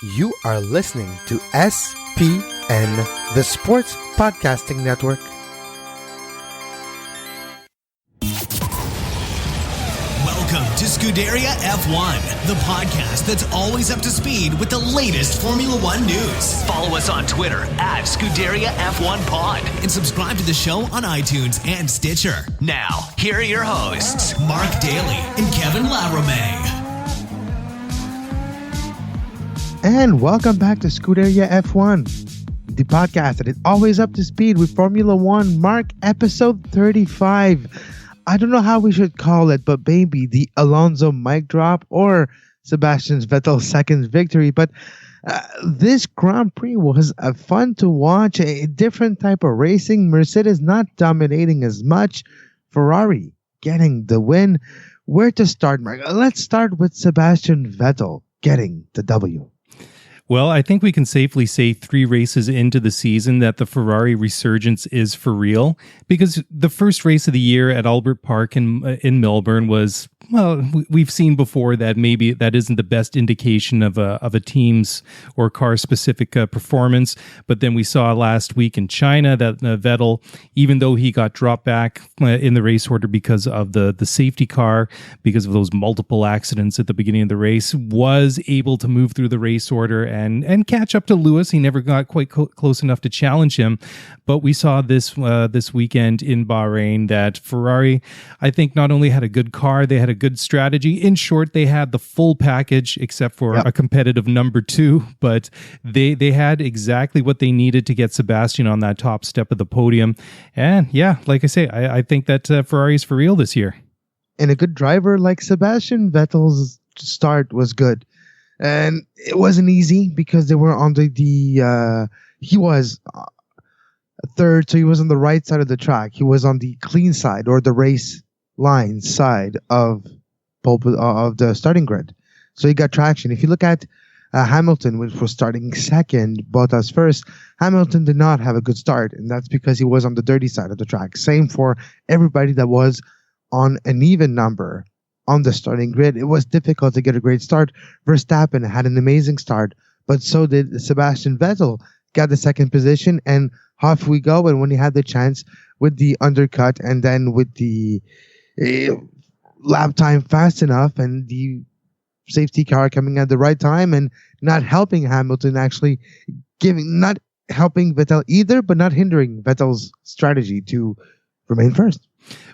You are listening to SPN, the Sports Podcasting Network. Welcome to Scuderia F1, the podcast that's always up to speed with the latest Formula One news. Follow us on Twitter at Scuderia F1 Pod and subscribe to the show on iTunes and Stitcher. Now, here are your hosts, Mark Dailey and Kevin Laramée. And welcome back to Scuderia F1, the podcast that is always up to speed with Formula One. Mark, episode 35. I don't know how we should call it, but maybe the Alonso mic drop or Sebastian Vettel's second victory. But this Grand Prix was fun to watch, a different type of racing. Mercedes not dominating as much. Ferrari getting the win. Where to start, Mark? Let's start with Sebastian Vettel getting the W. Well, I think we can safely say 3 races into the season that the Ferrari resurgence is for real, because the first race of the year at Albert Park in Melbourne was, well, we've seen before that maybe that isn't the best indication of a team's or car-specific performance. But then we saw last week in China that Vettel, even though he got dropped back in the race order because of the safety car, because of those multiple accidents at the beginning of the race, was able to move through the race order and catch up to Lewis. He never got quite close enough to challenge him. But we saw this weekend in Bahrain that Ferrari, I think, not only had a good car, they had a good strategy. In short, they had the full package except for a competitive number 2, but they had exactly what they needed to get Sebastian on that top step of the podium. And yeah, like I say, I think that Ferrari is for real this year. And a good driver like Sebastian Vettel's start was good. And it wasn't easy because they were on he was third, so he was on the right side of the track. He was on the clean side or the race line side of the starting grid. So he got traction. If you look at Hamilton, which was starting second, Bottas first, Hamilton did not have a good start, and that's because he was on the dirty side of the track. Same for everybody that was on an even number on the starting grid. It was difficult to get a great start. Verstappen had an amazing start, but so did Sebastian Vettel. Got the second position, and off we go. And when he had the chance with the undercut and then with the lap time fast enough and the safety car coming at the right time and not helping Hamilton, actually not helping Vettel either, but not hindering Vettel's strategy to remain first.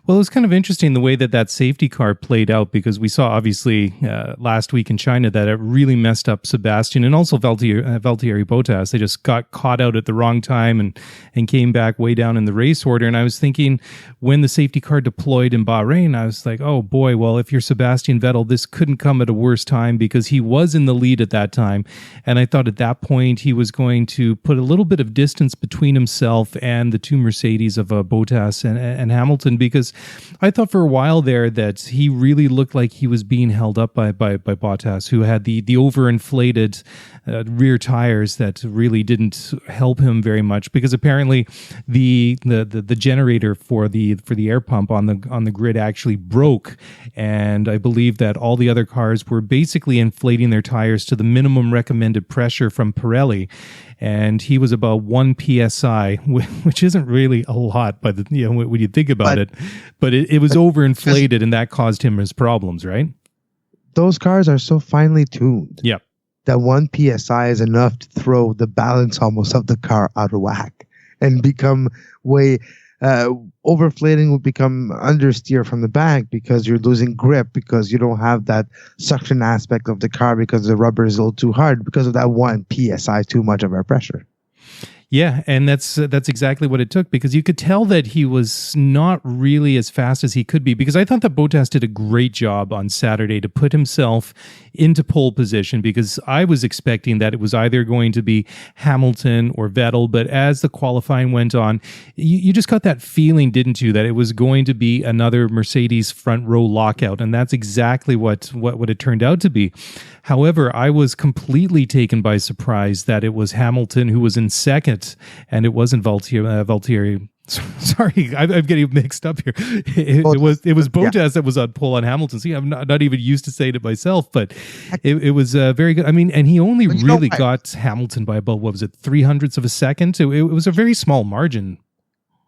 Well, it was kind of interesting the way that safety car played out, because we saw obviously last week in China that it really messed up Sebastian and also Valtteri Bottas. They just got caught out at the wrong time and came back way down in the race order. And I was thinking when the safety car deployed in Bahrain, I was like, oh boy, well, if you're Sebastian Vettel, this couldn't come at a worse time, because he was in the lead at that time. And I thought at that point he was going to put a little bit of distance between himself and the 2 Mercedes of Bottas and Hamilton, because I thought for a while there that he really looked like he was being held up by Bottas, who had the overinflated rear tires that really didn't help him very much, because apparently the generator for the air pump on the grid actually broke, and I believe that all the other cars were basically inflating their tires to the minimum recommended pressure from Pirelli. And he was about 1 psi, which isn't really a lot, but when you think about it. But it was overinflated, and that caused him his problems, right? Those cars are so finely tuned. Yep. That 1 psi is enough to throw the balance almost of the car out of whack and become way overflating will become understeer from the back because you're losing grip, because you don't have that suction aspect of the car because the rubber is a little too hard because of that 1 psi too much of air pressure. Yeah, and that's exactly what it took, because you could tell that he was not really as fast as he could be, because I thought that Bottas did a great job on Saturday to put himself into pole position, because I was expecting that it was either going to be Hamilton or Vettel, but as the qualifying went on, you just got that feeling, didn't you, that it was going to be another Mercedes front row lockout, and that's exactly what it turned out to be. However, I was completely taken by surprise that it was Hamilton who was in second, and it wasn't Valtteri Sorry, I'm getting mixed up here. It was Bottas that was on pole on Hamilton. See, I'm not even used to saying it myself, but it was very good. I mean, and he only really got Hamilton by about, what was it, 0.03 of a second? It was a very small margin.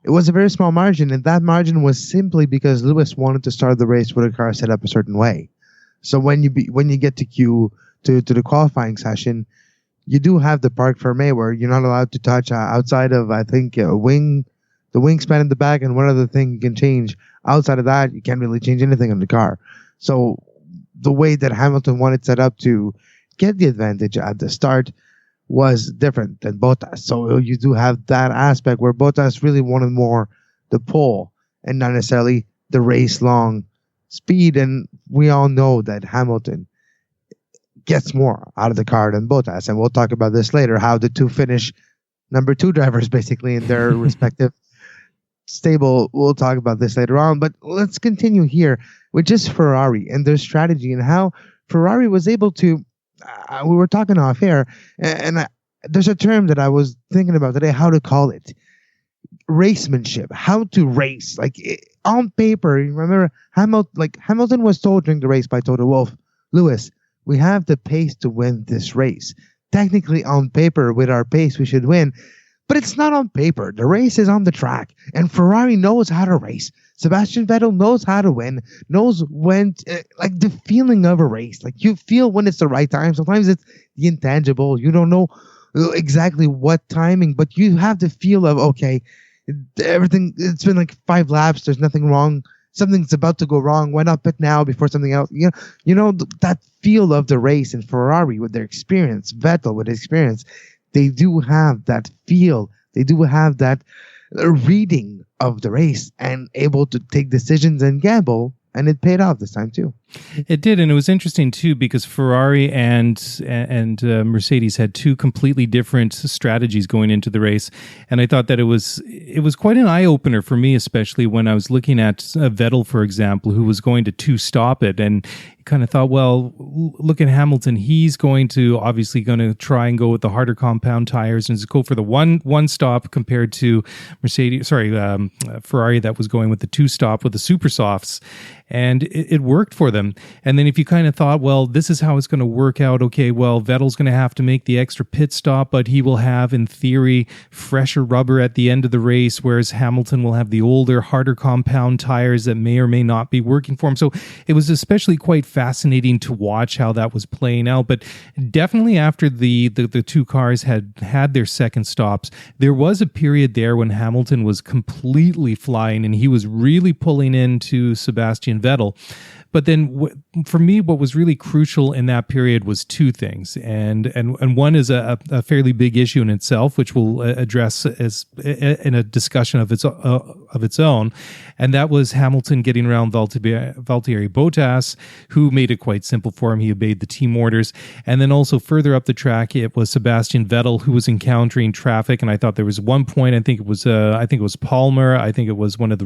It was a very small margin, and that margin was simply because Lewis wanted to start the race with a car set up a certain way. So when you get to the qualifying session, you do have the Parc Fermé where you're not allowed to touch outside of, I think, the wingspan in the back, and one other thing you can change. Outside of that, you can't really change anything on the car. So the way that Hamilton wanted set up to get the advantage at the start was different than Bottas. So you do have that aspect where Bottas really wanted more the pole and not necessarily the race-long speed. And we all know that Hamilton gets more out of the car than Bottas. And we'll talk about this later, how the two finish number 2 drivers basically in their respective stable. We'll talk about this later on, but let's continue here with just Ferrari and their strategy and how Ferrari was able to, we were talking off air, and there's a term that I was thinking about today, how to call it. Racemanship, how to race. On paper, you remember Hamilton was told during the race by Toto Wolff, Lewis, we have the pace to win this race. Technically, on paper, with our pace, we should win. But it's not on paper. The race is on the track. And Ferrari knows how to race. Sebastian Vettel knows how to win. Knows when, the feeling of a race. You feel when it's the right time. Sometimes it's the intangible. You don't know exactly what timing, but you have the feel of, okay, everything, it's been 5 laps. There's nothing wrong. Something's about to go wrong. Why not pit now before something else? You know that feel of the race. And Ferrari with their experience, Vettel with his experience, they do have that feel. They do have that reading of the race and able to take decisions and gamble. And it paid off this time too. It did, and it was interesting too because Ferrari and Mercedes had 2 completely different strategies going into the race, and I thought that it was quite an eye opener for me, especially when I was looking at Vettel, for example, who was going to 2-stop it, and kind of thought, well, look at Hamilton. He's going to try and go with the harder compound tires and just go for the one stop compared to Ferrari that was going with the 2-stop with the super softs. And it worked for them. And then if you kind of thought, well, this is how it's going to work out. Okay, well, Vettel's going to have to make the extra pit stop, but he will have, in theory, fresher rubber at the end of the race, whereas Hamilton will have the older, harder compound tires that may or may not be working for him. So it was especially quite fascinating to watch how that was playing out. But definitely after the 2 cars had their second stops, there was a period there when Hamilton was completely flying and he was really pulling into Sebastian Vettel. But then for me, what was really crucial in that period was 2 things. And one is a fairly big issue in itself, which we'll address as in a discussion of its own. And that was Hamilton getting around Valtteri Bottas, who made it quite simple for him. He obeyed the team orders. And then also further up the track, it was Sebastian Vettel who was encountering traffic. And I thought there was one point, I think it was Palmer. I think it was not one of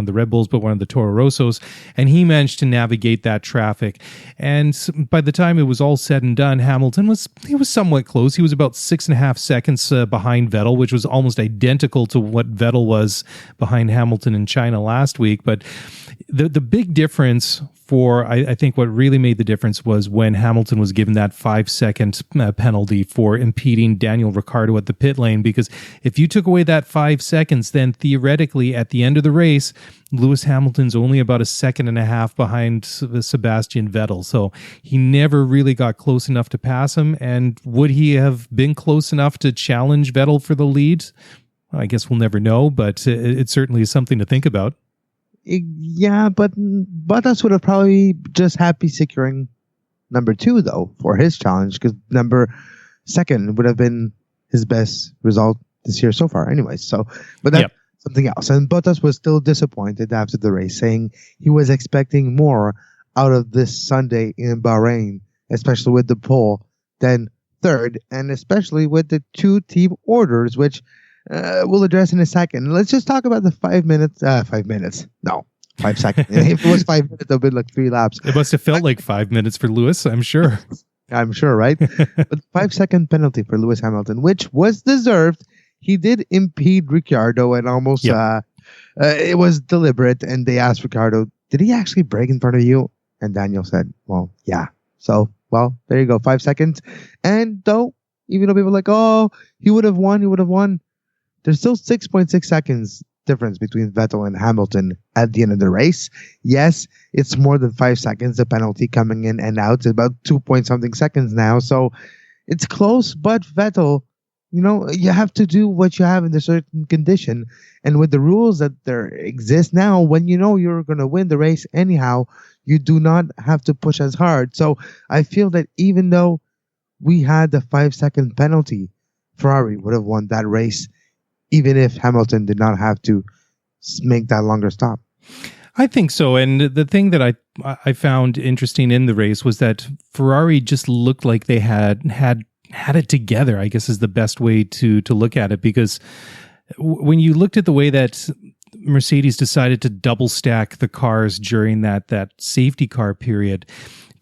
the Red Bulls, but one of the Toro Rossos. And he managed to navigate that traffic. And by the time it was all said and done, Hamilton was somewhat close. He was about 6.5 seconds behind Vettel, which was almost identical to what Vettel was behind Hamilton in China last week. But the big difference I think what really made the difference was when Hamilton was given that 5-second penalty for impeding Daniel Ricciardo at the pit lane, because if you took away that 5 seconds, then theoretically at the end of the race, Lewis Hamilton's only about 1.5 seconds behind Sebastian Vettel. So he never really got close enough to pass him. And would he have been close enough to challenge Vettel for the lead? I guess we'll never know, but it certainly is something to think about. Yeah, but Bottas would have probably just happy securing number 2 though for his challenge, because number 2 would have been his best result this year so far anyway. So, but that's something else. And Bottas was still disappointed after the race, saying he was expecting more out of this Sunday in Bahrain, especially with the pole, than 3rd, and especially with the 2 team orders, which we'll address in a second. Let's just talk about the 5 minutes. 5 minutes. No, 5 seconds. If it was 5 minutes, it would have been 3 laps. It must have felt like 5 minutes for Lewis, I'm sure. I'm sure, right? But 5-second penalty for Lewis Hamilton, which was deserved. he did impede Ricciardo and almost it was deliberate. And they asked Ricciardo, "Did he actually brake in front of you?" And Daniel said, "Well, yeah." So, well, there you go, 5 seconds. And though, even though people are like, "Oh, he would have won," there's still 6.6 seconds difference between Vettel and Hamilton at the end of the race. Yes, it's more than 5 seconds. The penalty coming in and out is about 2 point something seconds now. So it's close, but Vettel, you have to do what you have in the certain condition. And with the rules that there exist now, when you're going to win the race anyhow, you do not have to push as hard. So I feel that even though we had the 5-second penalty, Ferrari would have won that race, even if Hamilton did not have to make that longer stop. I think so. And the thing that I found interesting in the race was that Ferrari just looked like they had it together, I guess is the best way to look at it. Because when you looked at the way that Mercedes decided to double stack the cars during that safety car period,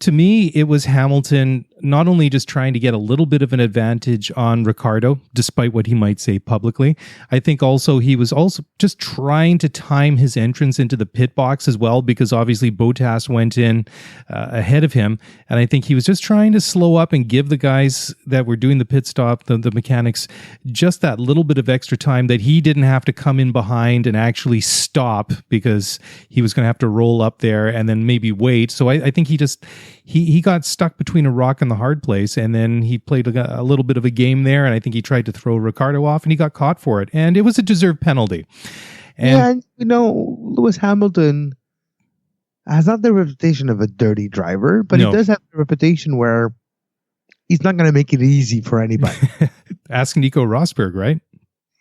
to me, it was Hamilton not only just trying to get a little bit of an advantage on Ricciardo, despite what he might say publicly. I think also he was also just trying to time his entrance into the pit box as well, because obviously Bottas went in ahead of him. And I think he was just trying to slow up and give the guys that were doing the pit stop, the mechanics, just that little bit of extra time that he didn't have to come in behind and actually stop, because he was going to have to roll up there and then maybe wait. So I think he got stuck between a rock and the hard place, and then he played a little bit of a game there, and I think he tried to throw Ricciardo off, and he got caught for it, and it was a deserved penalty. And Lewis Hamilton has not the reputation of a dirty driver, but he does have the reputation where he's not going to make it easy for anybody. Ask Nico Rosberg, right?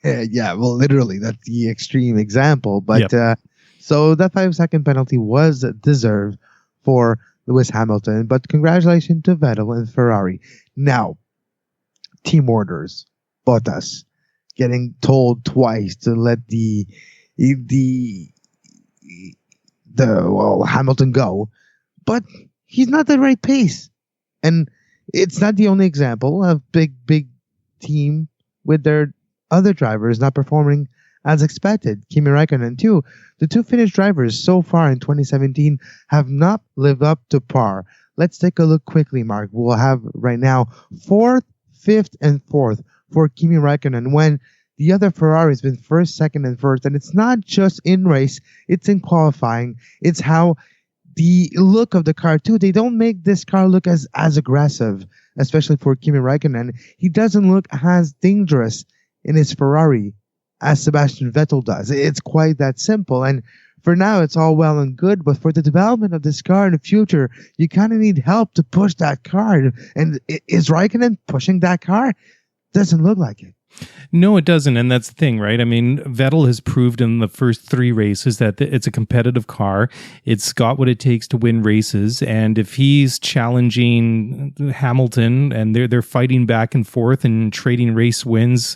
Yeah, well, literally, that's the extreme example. But so that 5-second penalty was deserved for Lewis Hamilton, but congratulations to Vettel and Ferrari. Now, team orders, Bottas getting told twice to let the Hamilton go, but he's not the right pace, and it's not the only example of big team with their other drivers not performing as expected. Kimi Räikkönen too. The two Finnish drivers so far in 2017 have not lived up to par. Let's take a look quickly, Mark. We'll have right now 4th, 5th, and 4th for Kimi Räikkönen, when the other Ferrari has been 1st, 2nd, and 1st. And it's not just in race, it's in qualifying. It's how the look of the car too. They don't make this car look as aggressive, especially for Kimi Räikkönen. He doesn't look as dangerous in his Ferrari as Sebastian Vettel does. It's quite that simple. And for now, it's all well and good, but for the development of this car in the future, you kind of need help to push that car. And is Raikkonen pushing that car? Doesn't look like it. No, it doesn't. And that's the thing, right? I mean, Vettel has proved in the first 3 races that it's a competitive car. It's got what it takes to win races. And if he's challenging Hamilton and they're fighting back and forth and trading race wins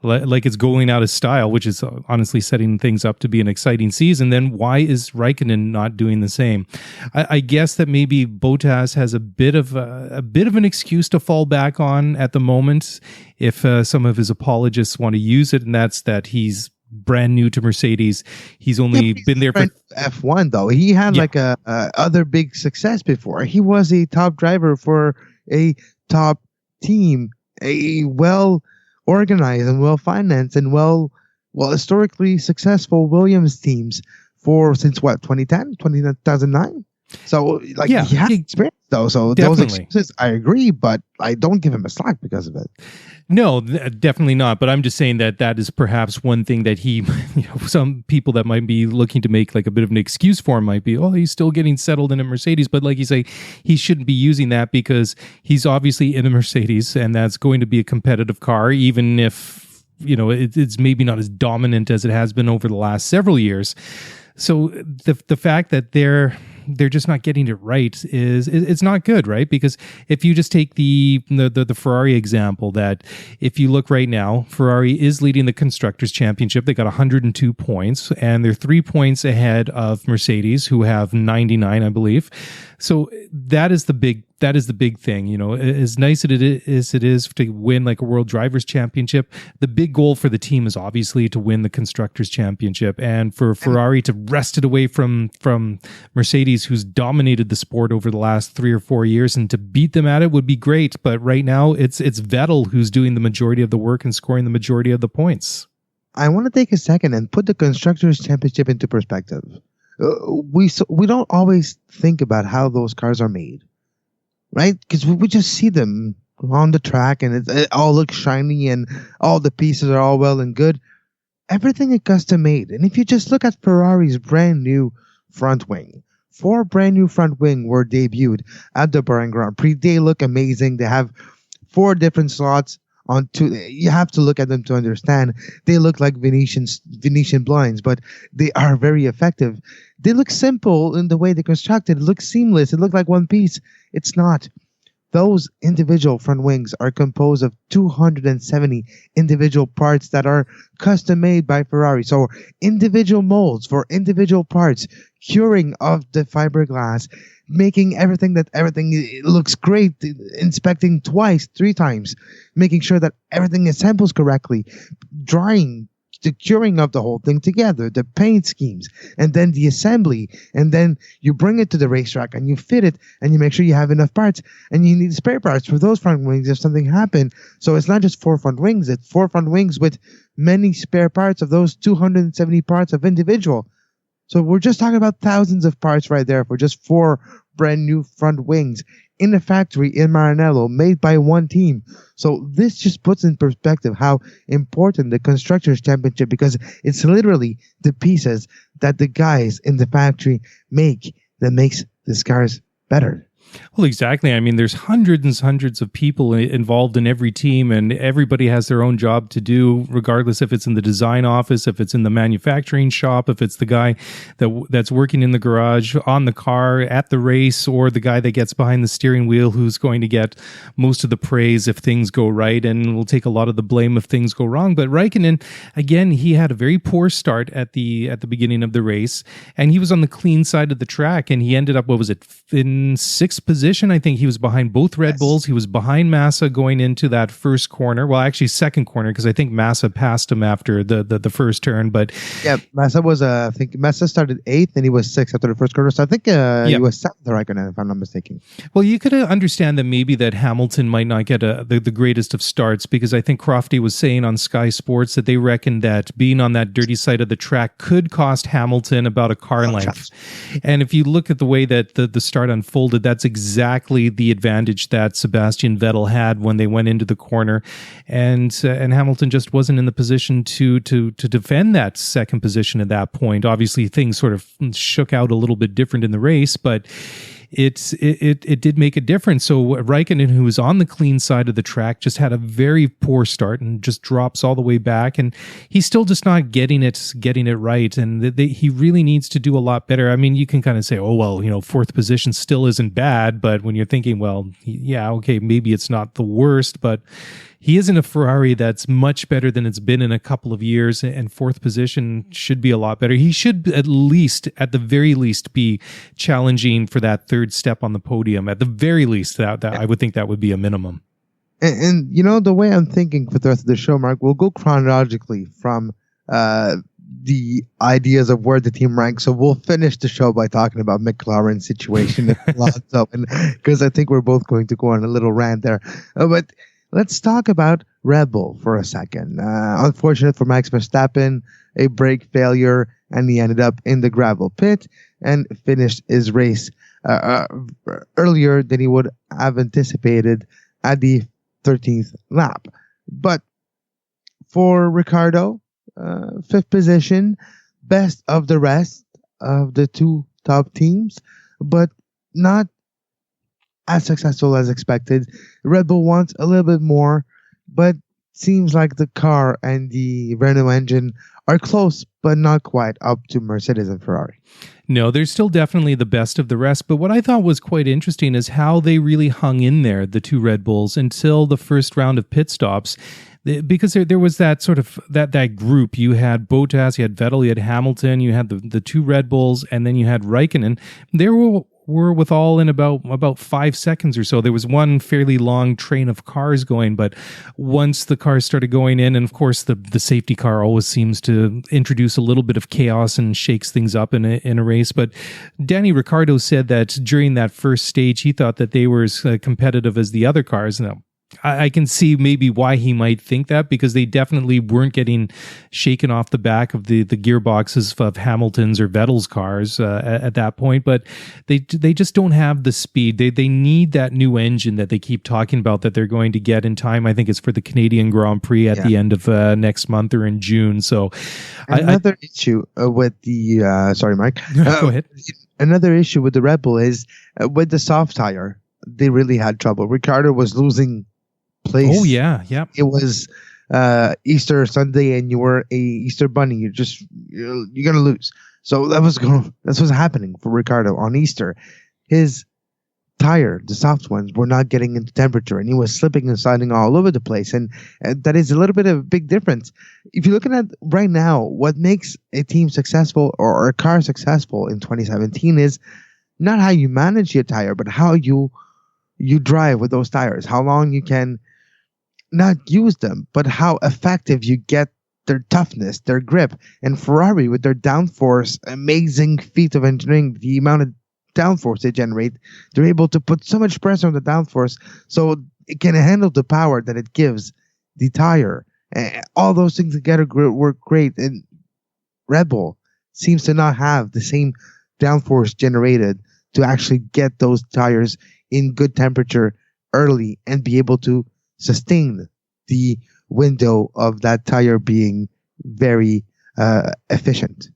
like it's going out of style, which is honestly setting things up to be an exciting season, then why is Raikkonen not doing the same? I guess that maybe Bottas has a bit of an excuse to fall back on at the moment, if some of his apologists want to use it, and that's that he's brand new to Mercedes. He's only been there for F1 though. He had like a other big success before. He was a top driver for a top team, a well organized and well financed and well historically successful Williams teams since 2009. So he had experience though. So definitely. Those excuses, I agree, but I don't give him a slack because of it. No, definitely not. But I'm just saying that is perhaps one thing that he, some people that might be looking to make like a bit of an excuse for him might be, he's still getting settled in a Mercedes. But like you say, he shouldn't be using that, because he's obviously in a Mercedes, and that's going to be a competitive car, even if, it's maybe not as dominant as it has been over the last several years. So the fact that they're just not getting it right it's not good, right? Because if you just take the Ferrari example, that if you look right now, Ferrari is leading the Constructors' Championship. They got 102 points, and they're 3 points ahead of Mercedes, who have 99, I believe. So that is the big that is the big thing. As nice as it is to win like a World Drivers' Championship, the big goal for the team is obviously to win the Constructors' Championship, and for Ferrari to wrest it away from Mercedes, who's dominated the sport over the last 3 or 4 years, and to beat them at it would be great. But right now, it's Vettel who's doing the majority of the work and scoring the majority of the points. I want to take a second and put the Constructors' Championship into perspective. We don't always think about how those cars are made, right? Because we just see them on the track and it all looks shiny and all the pieces are all well and good. Everything is custom made. And if you just look at Ferrari's brand new front wing, 4 brand new front wing were debuted at the Bahrain Grand Prix. They look amazing. They have 4 different slots. You have to look at them to understand. They look like Venetian blinds, but they are very effective. They look simple in the way they're constructed. It looks seamless. It looks like one piece. It's not. Those individual front wings are composed of 270 individual parts that are custom made by Ferrari. So individual molds for individual parts, curing of the fiberglass, making everything looks great, inspecting twice, 3 times, making sure that everything assembles correctly, drying, the curing of the whole thing together, the paint schemes, and then the assembly, and then you bring it to the racetrack and you fit it and you make sure you have enough parts, and you need spare parts for those front wings if something happened. So it's not just 4 front wings, it's 4 front wings with many spare parts of those 270 parts of individual. So we're just talking about thousands of parts right there for just 4 brand new front wings in a factory in Maranello made by one team. So this just puts in perspective how important the Constructors' Championship, because it's literally the pieces that the guys in the factory make that makes these cars better. Well, exactly. I mean, there's hundreds and hundreds of people involved in every team, and everybody has their own job to do, regardless if it's in the design office, if it's in the manufacturing shop, if it's the guy that's working in the garage, on the car, at the race, or the guy that gets behind the steering wheel who's going to get most of the praise if things go right and will take a lot of the blame if things go wrong. But Raikkonen, again, he had a very poor start at the beginning of the race, and he was on the clean side of the track, and he ended up, in 6th position. I think he was behind both Red Bulls. He was behind Massa going into that first corner. Well, actually second corner, because I think Massa passed him after the first turn. But yeah, Massa was I think Massa started 8th and he was 6th after the first corner. So I think he was 7th, Raikkonen, if I'm not mistaken. Well, you could understand that maybe that Hamilton might not get the greatest of starts, because I think Crofty was saying on Sky Sports that they reckoned that being on that dirty side of the track could cost Hamilton about a car length. And if you look at the way that the start unfolded, that's exactly the advantage that Sebastian Vettel had when they went into the corner, and Hamilton just wasn't in the position to defend that second position at that point. Obviously, things sort of shook out a little bit different in the race, but it did make a difference. So Raikkonen, who was on the clean side of the track, just had a very poor start and just drops all the way back, and he's still just not getting it right. And he really needs to do a lot better. I mean, you can kind of say, oh, well, 4th position still isn't bad, but when you're thinking, well, yeah, okay, maybe it's not the worst, but he is in a Ferrari that's much better than it's been in a couple of years, and 4th position should be a lot better. He should at the very least, be challenging for that 3rd step on the podium. At the very least, that I would think that would be a minimum. And the way I'm thinking for the rest of the show, Mark, we'll go chronologically from the ideas of where the team ranks. So we'll finish the show by talking about McLaren's situation because I think we're both going to go on a little rant there. But let's talk about Red Bull for a second. Unfortunate for Max Verstappen, a brake failure, and he ended up in the gravel pit and finished his race earlier than he would have anticipated at the 13th lap. But for Ricciardo, 5th position, best of the rest of the 2 top teams, but not as successful as expected. Red Bull wants a little bit more, but seems like the car and the Renault engine are close, but not quite up to Mercedes and Ferrari. No, they're still definitely the best of the rest. But what I thought was quite interesting is how they really hung in there, the 2 Red Bulls, until the first round of pit stops. Because there was that sort of that group. You had Bottas, you had Vettel, you had Hamilton, you had the 2 Red Bulls, and then you had Raikkonen. They were were with all in about 5 seconds or so. There was one fairly long train of cars going, but once the cars started going in, and of course the safety car always seems to introduce a little bit of chaos and shakes things up in a race. But Danny Ricciardo said that during that first stage, he thought that they were as competitive as the other cars. Now, I can see maybe why he might think that, because they definitely weren't getting shaken off the back of the gearboxes of Hamilton's or Vettel's cars at that point. But they just don't have the speed. They need that new engine that they keep talking about that they're going to get in time. I think it's for the Canadian Grand Prix at the end of next month or in June. So another issue with the sorry, Mike. Go ahead. Another issue with the Red Bull is with the soft tire. They really had trouble. Ricciardo was losing place. Oh yeah. It was Easter Sunday, and you were a Easter bunny. You're gonna lose. So that's what's happening for Ricciardo on Easter. His tire, the soft ones, were not getting into temperature, and he was slipping and sliding all over the place. And that is a little bit of a big difference. If you're looking at right now, what makes a team successful or a car successful in 2017 is not how you manage your tire, but how you drive with those tires, how long you can not use them, but how effective you get their toughness, their grip. And Ferrari, with their downforce, amazing feat of engineering, the amount of downforce they generate, they're able to put so much pressure on the downforce so it can handle the power that it gives the tire. And all those things together work great. And Red Bull seems to not have the same downforce generated to actually get those tires in good temperature early and be able to sustain the window of that tire being very efficient.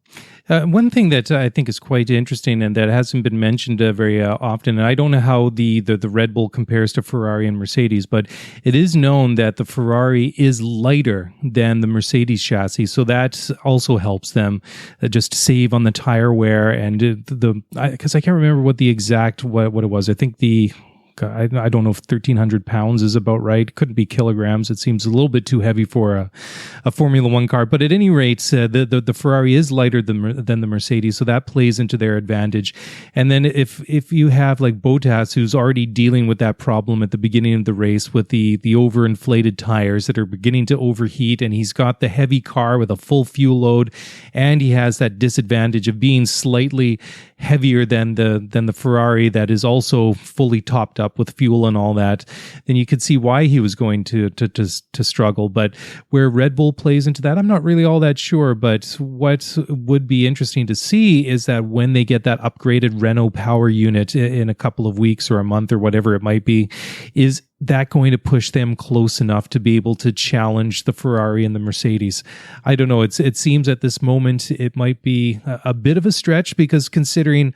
One thing that I think is quite interesting and that hasn't been mentioned very often, and I don't know how the Red Bull compares to Ferrari and Mercedes, but it is known that the Ferrari is lighter than the Mercedes chassis, so that also helps them just save on the tire wear. And because I can't remember what the exact what it was. I think I don't know if 1,300 pounds is about right. Couldn't be kilograms. It seems a little bit too heavy for a Formula One car. But at any rate, the Ferrari is lighter than the Mercedes, so that plays into their advantage. And then if you have like Bottas, who's already dealing with that problem at the beginning of the race with the overinflated tires that are beginning to overheat, and he's got the heavy car with a full fuel load, and he has that disadvantage of being slightly heavier than the Ferrari that is also fully topped up with fuel and all that, then you could see why he was going to struggle. But where Red Bull plays into that, I'm not really all that sure. But what would be interesting to see is that when they get that upgraded Renault power unit in a couple of weeks or a month or whatever it might be, is that going to push them close enough to be able to challenge the Ferrari and the Mercedes? I don't know. It seems at this moment it might be a bit of a stretch, because considering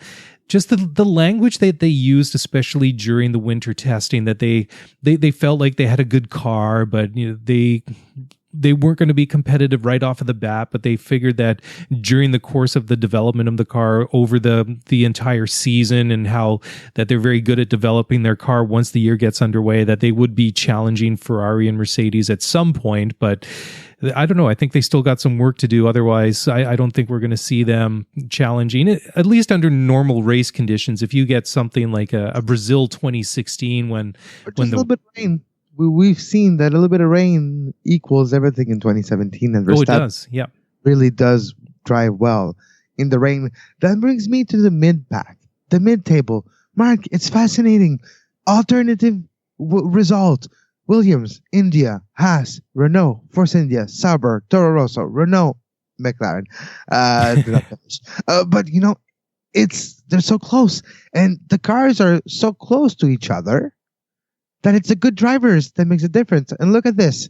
just the language that they used, especially during the winter testing, that they felt like they had a good car, but they weren't going to be competitive right off of the bat, but they figured that during the course of the development of the car over the entire season, and how that they're very good at developing their car once the year gets underway, that they would be challenging Ferrari and Mercedes at some point. But I don't know. I think they still got some work to do. Otherwise, I don't think we're going to see them challenging it, at least under normal race conditions. If you get something like a Brazil 2016 when a little bit of rain. We've seen that a little bit of rain equals everything in 2017, and Verstappen it does. Yeah, really does drive well in the rain. That brings me to the mid-pack, the mid-table. Mark, it's fascinating. Alternative result. Williams, India, Haas, Renault, Force India, Sauber, Toro Rosso, Renault, McLaren. But they're so close, and the cars are so close to each other that it's the good drivers that makes a difference. And look at this.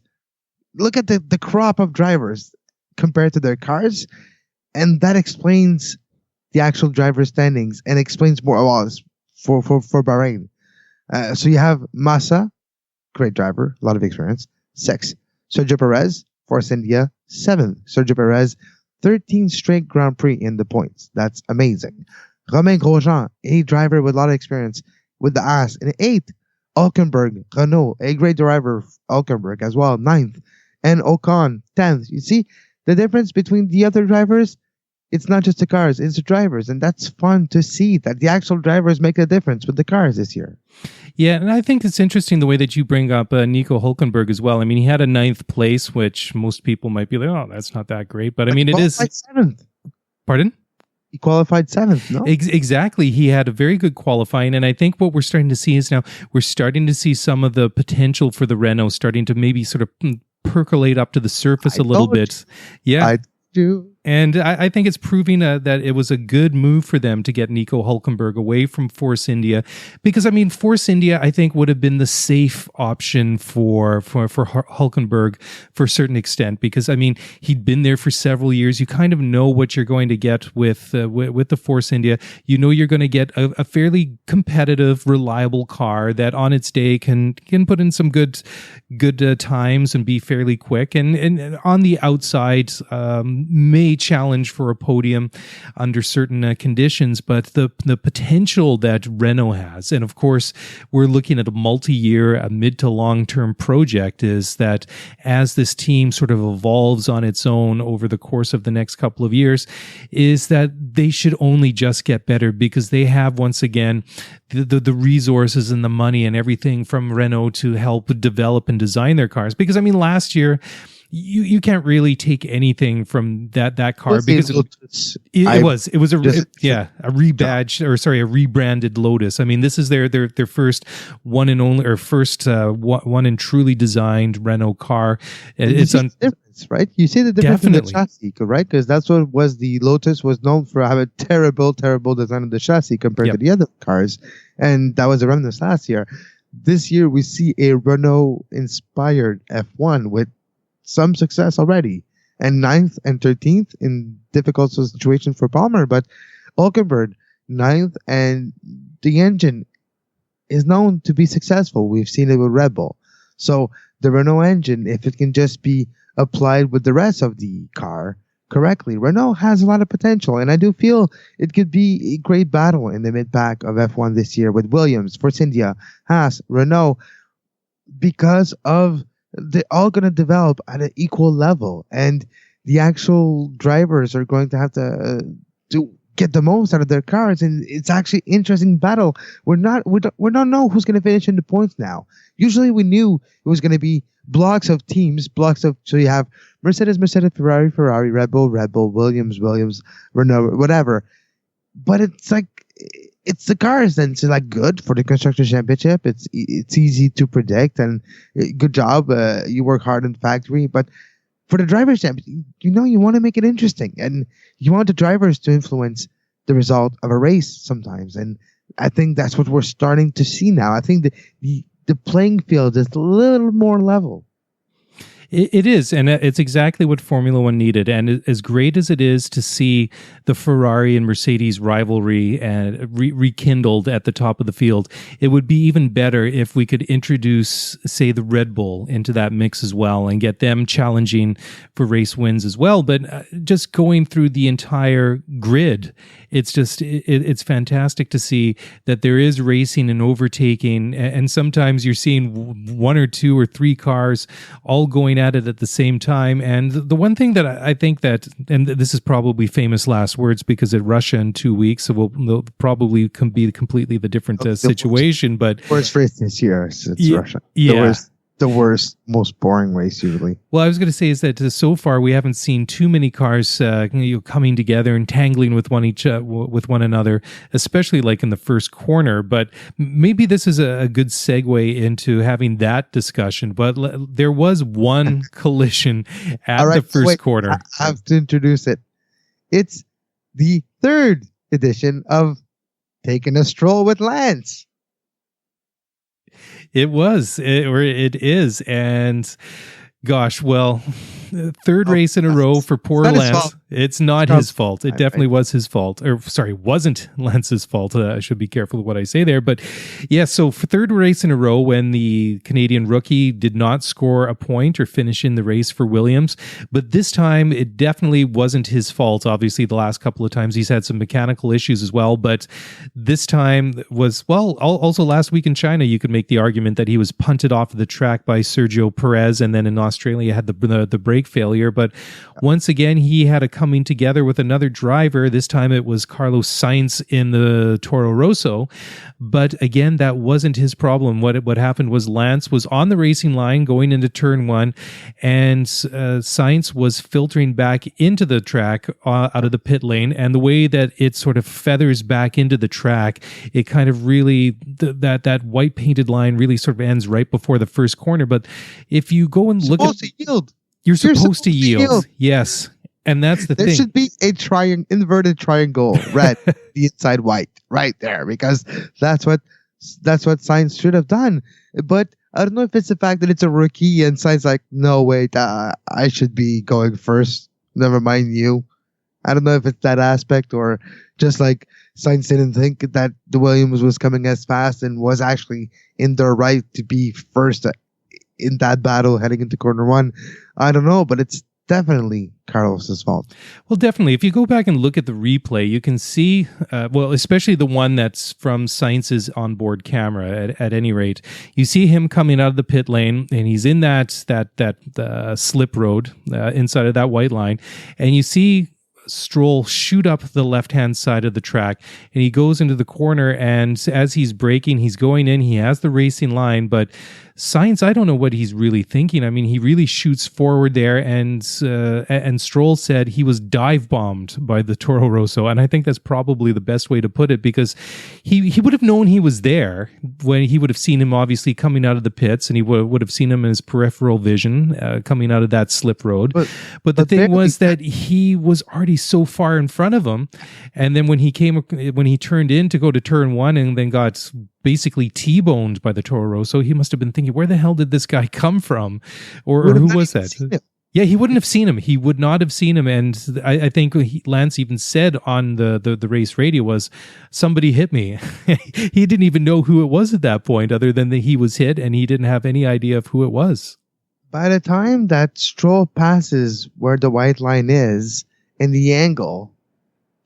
Look at the crop of drivers compared to their cars. And that explains the actual driver standings and explains more for Bahrain. So you have Massa, great driver, a lot of experience, 6. Sergio Perez, Force India, 7. Sergio Perez, 13 straight Grand Prix in the points. That's amazing. Romain Grosjean, a driver with a lot of experience with the Haas, in 8. Hülkenberg, Renault, a great driver, Hülkenberg as well, 9th. And Ocon, 10th. You see, the difference between the other drivers it's not just the cars, it's the drivers. And that's fun to see that the actual drivers make a difference with the cars this year. Yeah, and I think it's interesting the way that you bring up Nico Hülkenberg as well. I mean, he had a 9th place, which most people might be like, oh, that's not that great. But I mean, it is... 7th. Pardon? He qualified 7th, no? Exactly. He had a very good qualifying. And I think what we're starting to see is now we're starting to see some of the potential for the Renault starting to maybe sort of percolate up to the surface a little bit. Yeah. I do. And I think it's proving that it was a good move for them to get Nico Hülkenberg away from Force India, because I mean, Force India, I think, would have been the safe option for Hülkenberg for a certain extent, because I mean, he'd been there for several years. You kind of know what you're going to get with the Force India. You know you're going to get a fairly competitive, reliable car that on its day can put in some good times and be fairly quick, and on the outside may challenge for a podium under certain conditions, but the potential that Renault has, and of course we're looking at a multi-year, a mid to long-term project, is that as this team sort of evolves on its own over the course of the next couple of years, is that they should only just get better, because they have, once again, the resources and the money and everything from Renault to help develop and design their cars. Because I mean, last year, you can't really take anything from that car, because it was a rebadged, or sorry, a rebranded Lotus. I mean, this is their first one and only, or first one and truly designed Renault car. It's the difference, right? You see the difference in the chassis, right? Because that's what was the Lotus was known for, having a terrible design of the chassis compared to the other cars, and that was a remnant last year. This year we see a Renault inspired F1 with some success already, and 9th and 13th in difficult situation for Palmer, but Hülkenberg 9th, and the engine is known to be successful. We've seen it with Red Bull. So the Renault engine, if it can just be applied with the rest of the car correctly, Renault has a lot of potential, and I do feel it could be a great battle in the mid-pack of F1 this year with Williams, Force India, Haas, Renault, because of they're all going to develop at an equal level, and the actual drivers are going to have to get the most out of their cars, and it's actually an interesting battle. We don't know who's going to finish in the points now. Usually we knew it was going to be blocks of teams, so you have Mercedes, Ferrari, Red Bull, Williams, Renault, whatever. But it's like, it's the cars, then it's like good for the Constructors' Championship. It's easy to predict, and good job. You work hard in the factory, but for the Drivers' Championship, you want to make it interesting, and you want the drivers to influence the result of a race sometimes. And I think that's what we're starting to see now. I think the playing field is a little more level. It is, and it's exactly what Formula One needed. And as great as it is to see the Ferrari and Mercedes rivalry rekindled at the top of the field, it would be even better if we could introduce, say, the Red Bull into that mix as well, and get them challenging for race wins as well. But just going through the entire grid, it's fantastic to see that there is racing and overtaking, and sometimes you're seeing one or two or three cars all going at it at the same time. And the one thing that I think that, and this is probably famous last words, because at Russia in 2 weeks, so we'll probably be completely the different situation. But worst race this year, it's Russia. Yeah. The worst, most boring race usually. Well, I was going to say is that so far we haven't seen too many cars coming together and tangling with one another, especially like in the first corner. But maybe this is a good segue into having that discussion. But there was one collision at the first corner. I have to introduce it. It's the 3rd edition of Taking a Stroll with Lance. It is. And gosh, well, 3rd race in a row for poor Lance. It's not his fault. It definitely was his fault. Or sorry, wasn't Lance's fault. I should be careful with what I say there. But yeah, so for 3rd race in a row, when the Canadian rookie did not score a point or finish in the race for Williams. But this time, it definitely wasn't his fault. Obviously, the last couple of times he's had some mechanical issues as well. But this time was, well, also last week in China, you could make the argument that he was punted off of the track by Sergio Perez, and then in Australia had the brake failure. But once again, he had a coming together with another driver. This time it was Carlos Sainz in the Toro Rosso. But again, that wasn't his problem. What happened was Lance was on the racing line going into turn one, and Sainz was filtering back into the track out of the pit lane. And the way that it sort of feathers back into the track, it kind of really, that white painted line really sort of ends right before the first corner. But if you go and look at... You're supposed to yield. Yes. And that's the thing. There should be a inverted triangle, red, the inside white, right there, because that's what Sainz should have done. But I don't know if it's the fact that it's a rookie and Sainz like, no, wait, I should be going first. Never mind you. I don't know if it's that aspect or just like Sainz didn't think that the Williams was coming as fast and was actually in their right to be first in that battle heading into corner one. I don't know, but it's definitely Carlos's fault. Well, definitely. If you go back and look at the replay, you can see, especially the one that's from Sainz's onboard camera. At any rate, you see him coming out of the pit lane, and he's in that slip road inside of that white line, and you see Stroll shoot up the left-hand side of the track, and he goes into the corner, and as he's braking, he's going in, he has the racing line, but Sainz, I don't know what he's really thinking. I mean, he really shoots forward there, and Stroll said he was dive bombed by the Toro Rosso, and I think that's probably the best way to put it, because he would have known he was there when he would have seen him obviously coming out of the pits, and he would have seen him in his peripheral vision coming out of that slip road. But the thing was that he was already so far in front of him, and then when he turned in to go to turn one and then got basically T-boned by the Toro Rosso, he must have been thinking, where the hell did this guy come from? Or who was that? Yeah, he wouldn't have seen him. He would not have seen him. And I think Lance even said on the race radio was, somebody hit me. He didn't even know who it was at that point, other than that he was hit, and he didn't have any idea of who it was. By the time that Stroll passes where the white line is in the angle,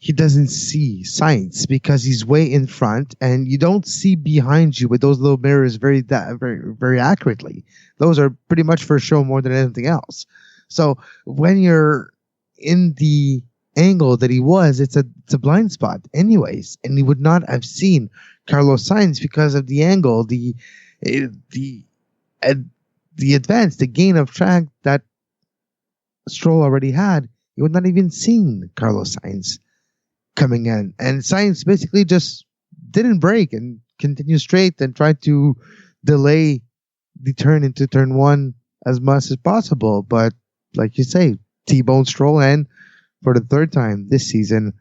he doesn't see Sainz because he's way in front, and you don't see behind you with those little mirrors very, very accurately. Those are pretty much for show more than anything else. So when you're in the angle that he was, it's a blind spot anyways, and he would not have seen Carlos Sainz because of the angle, the advance, the gain of track that Stroll already had. He would not even seen Carlos Sainz coming in, and Sainz basically just didn't brake and continued straight and tried to delay the turn into turn one as much as possible. But like you say, T-bone Stroll, and for the third time this season,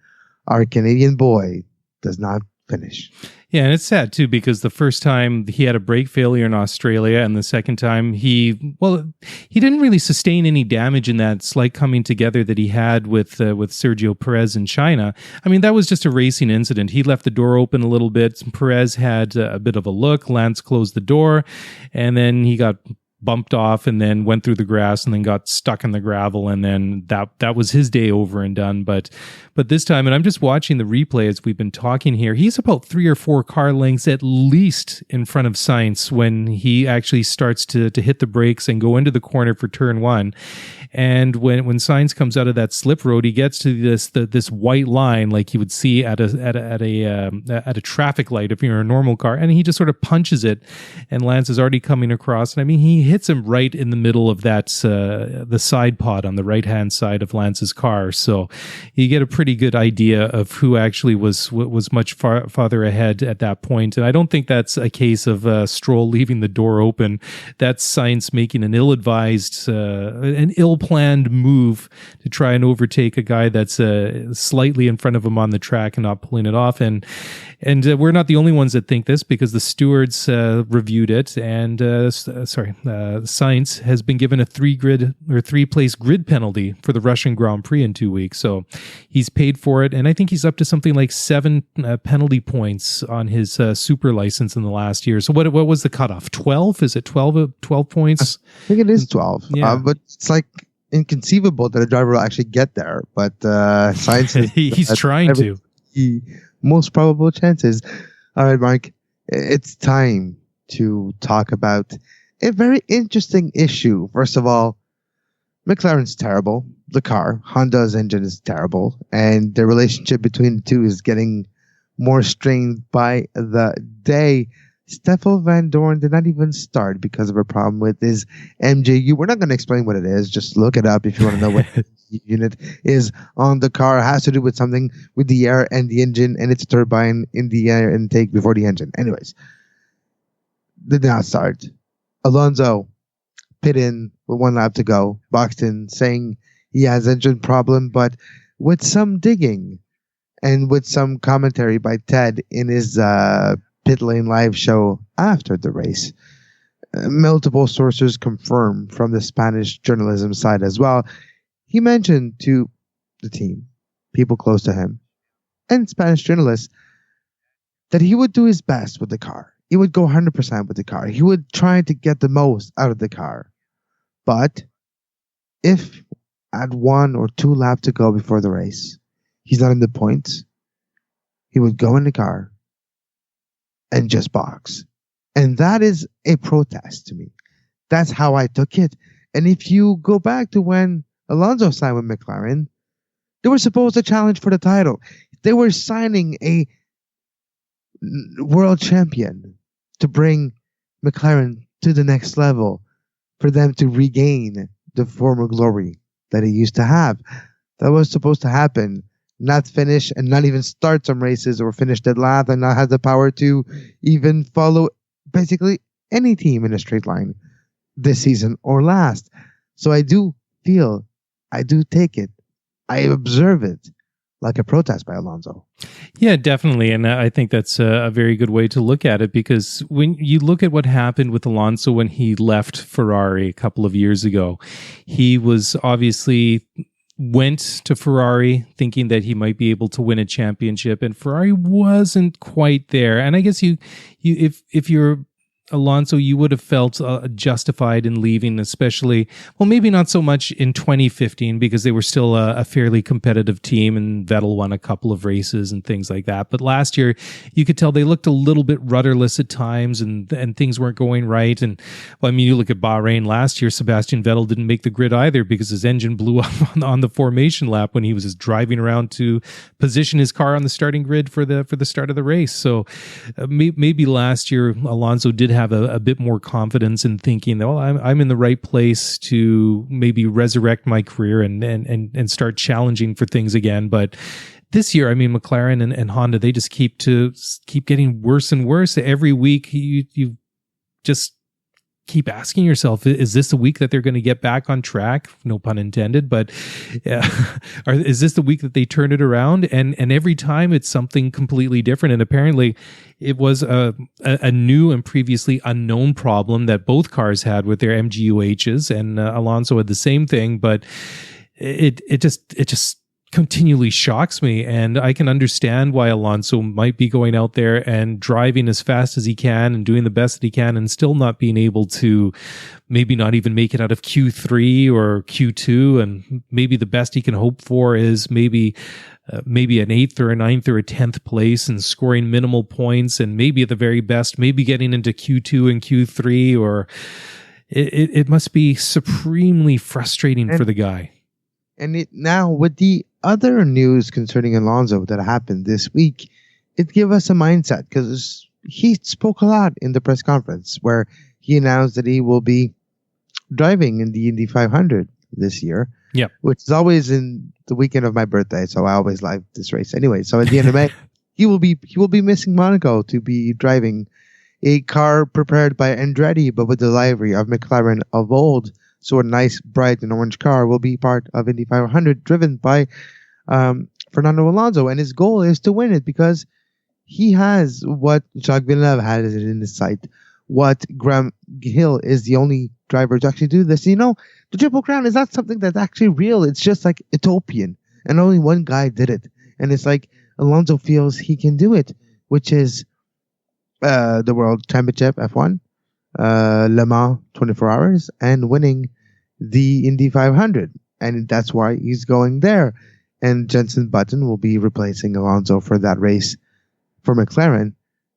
our Canadian boy does not finish. Yeah, and it's sad too, because the first time he had a brake failure in Australia, and the second time he didn't really sustain any damage in that slight coming together that he had with Sergio Perez in China. I mean, that was just a racing incident. He left the door open a little bit. Perez had a bit of a look. Lance closed the door, and then he got bumped off and then went through the grass and then got stuck in the gravel, and then that was his day over and done. But this time, and I'm just watching the replay as we've been talking here, he's about 3 or 4 car lengths at least in front of Sainz when he actually starts to hit the brakes and go into the corner for turn one. And when Sainz comes out of that slip road, he gets to this white line like you would see at a traffic light if you're a normal car, and he just sort of punches it, and Lance is already coming across. And I mean, he hits him right in the middle of that the side pod on the right hand side of Lance's car. So you get a pretty good idea of who actually was much farther ahead at that point. And I don't think that's a case of Stroll leaving the door open. That's Sainz making an ill-advised, an ill-planned move to try and overtake a guy that's slightly in front of him on the track and not pulling it off. And we're not the only ones that think this, because the stewards reviewed it, and Sainz has been given a 3-place grid penalty for the Russian Grand Prix in 2 weeks. So he's paid for it, and I think he's up to something like 7 penalty points on his super license in the last year. So what was the cutoff? 12? Is it 12 points? I think it is 12. Yeah. But it's like inconceivable that a driver will actually get there. But Sainz he's trying to. The most probable chances. All right, Mike, it's time to talk about a very interesting issue. First of all, McLaren's terrible. The car, Honda's engine is terrible. And the relationship between the two is getting more strained by the day. Stoffel Van Dorn did not even start because of a problem with his MJU. We're not going to explain what it is. Just look it up if you want to know what unit is on the car. It has to do with something with the air and the engine, and it's a turbine in the air intake before the engine. Anyways, did not start. Alonso pit in with 1 lap to go. Boxed in, saying he has engine problem, but with some digging and with some commentary by Ted in his pit lane live show after the race. Multiple sources confirm from the Spanish journalism side as well. He mentioned to the team, people close to him, and Spanish journalists that he would do his best with the car. He would go 100% with the car. He would try to get the most out of the car. But if at 1 or 2 laps to go before the race, he's not in the points, he would go in the car and just box. And that is a protest to me. That's how I took it. And if you go back to when Alonso signed with McLaren, they were supposed to challenge for the title. They were signing a world champion to bring McLaren to the next level for them to regain the former glory that he used to have. That was supposed to happen. Not finish and not even start some races or finish dead last and not have the power to even follow basically any team in a straight line this season or last. So I do take it, I observe it like a protest by Alonso. Yeah, definitely. And I think that's a very good way to look at it, because when you look at what happened with Alonso when he left Ferrari a couple of years ago, he was obviously went to Ferrari thinking that he might be able to win a championship, and Ferrari wasn't quite there. And I guess if you're Alonso, you would have felt justified in leaving, especially, well, maybe not so much in 2015 because they were still a fairly competitive team and Vettel won a couple of races and things like that. But last year, you could tell they looked a little bit rudderless at times and things weren't going right. And well, I mean, you look at Bahrain last year, Sebastian Vettel didn't make the grid either because his engine blew up on the formation lap when he was just driving around to position his car on the starting grid for the start of the race. So maybe last year, Alonso did have a bit more confidence in thinking that, well, I'm in the right place to maybe resurrect my career and start challenging for things again. But this year, I mean, McLaren and Honda, they just keep getting worse and worse. Every week, you just keep asking yourself, is this the week that they're going to get back on track? No pun intended, but is this the week that they turn it around? And every time it's something completely different. And apparently it was a new and previously unknown problem that both cars had with their MGUHs, and Alonso had the same thing, but it just continually shocks me. And I can understand why Alonso might be going out there and driving as fast as he can and doing the best that he can and still not being able to maybe not even make it out of Q3 or Q2. And maybe the best he can hope for is maybe an 8th or a 9th or a 10th place and scoring minimal points, and maybe at the very best, maybe getting into Q2 and Q3, or it must be supremely frustrating for the guy. And now with the other news concerning Alonso that happened this week, it gave us a mindset, because he spoke a lot in the press conference where he announced that he will be driving in the Indy 500 this year. Yeah, which is always in the weekend of my birthday, so I always like this race anyway. So at the end of May, he will be missing Monaco to be driving a car prepared by Andretti, but with the livery of McLaren of old. So a nice, bright and orange car will be part of Indy 500, driven by Fernando Alonso, and his goal is to win it, because he has what Jacques Villeneuve has in his sight, what Graham Hill is the only driver to actually do this. You know, the Triple Crown is not something that's actually real. It's just like utopian, and only one guy did it. And it's like Alonso feels he can do it, which is the World Championship F1, Le Mans 24 Hours, and winning the Indy 500. And that's why he's going there. And Jenson Button will be replacing Alonso for that race for McLaren,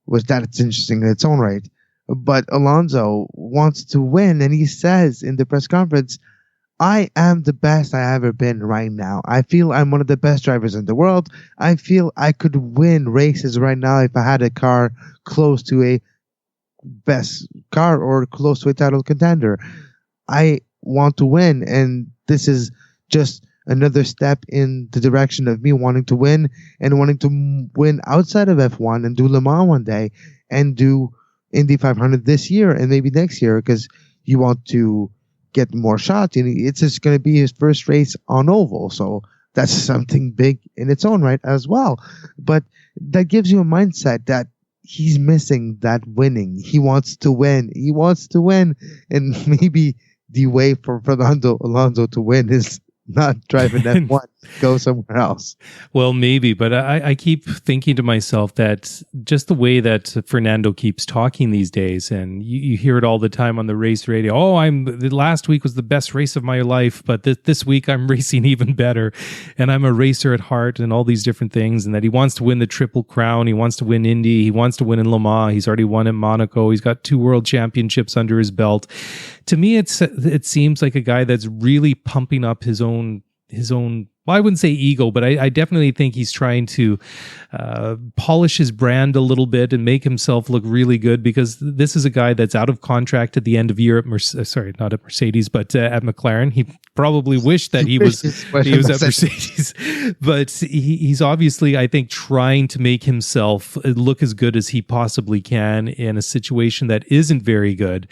which that's interesting in its own right. But Alonso wants to win, and he says in the press conference, I am the best I ever been right now. I feel I'm one of the best drivers in the world. I feel I could win races right now if I had a car close to a best car or close to a title contender. I want to win, and this is just another step in the direction of me wanting to win and wanting to win outside of F1 and do Le Mans one day and do Indy 500 this year and maybe next year, because you want to get more shots. And it's just going to be his first race on oval, so that's something big in its own right as well. But that gives you a mindset that he's missing that winning. He wants to win. He wants to win, and maybe the way for Fernando Alonso to win is not driving F1, go somewhere else. Well, maybe, but I keep thinking to myself that just the way that Fernando keeps talking these days, and you hear it all the time on the race radio. Oh, the last week was the best race of my life, but this week I'm racing even better, and I'm a racer at heart, and all these different things, and that he wants to win the Triple Crown, he wants to win Indy, he wants to win in Le Mans, he's already won in Monaco, he's got 2 world championships under his belt. To me, it seems like a guy that's really pumping up his own, well, I wouldn't say ego, but I definitely think he's trying to polish his brand a little bit and make himself look really good, because this is a guy that's out of contract at the end of year at not at Mercedes, but at McLaren. He probably wished that he was at Mercedes, but he's obviously, I think, trying to make himself look as good as he possibly can in a situation that isn't very good.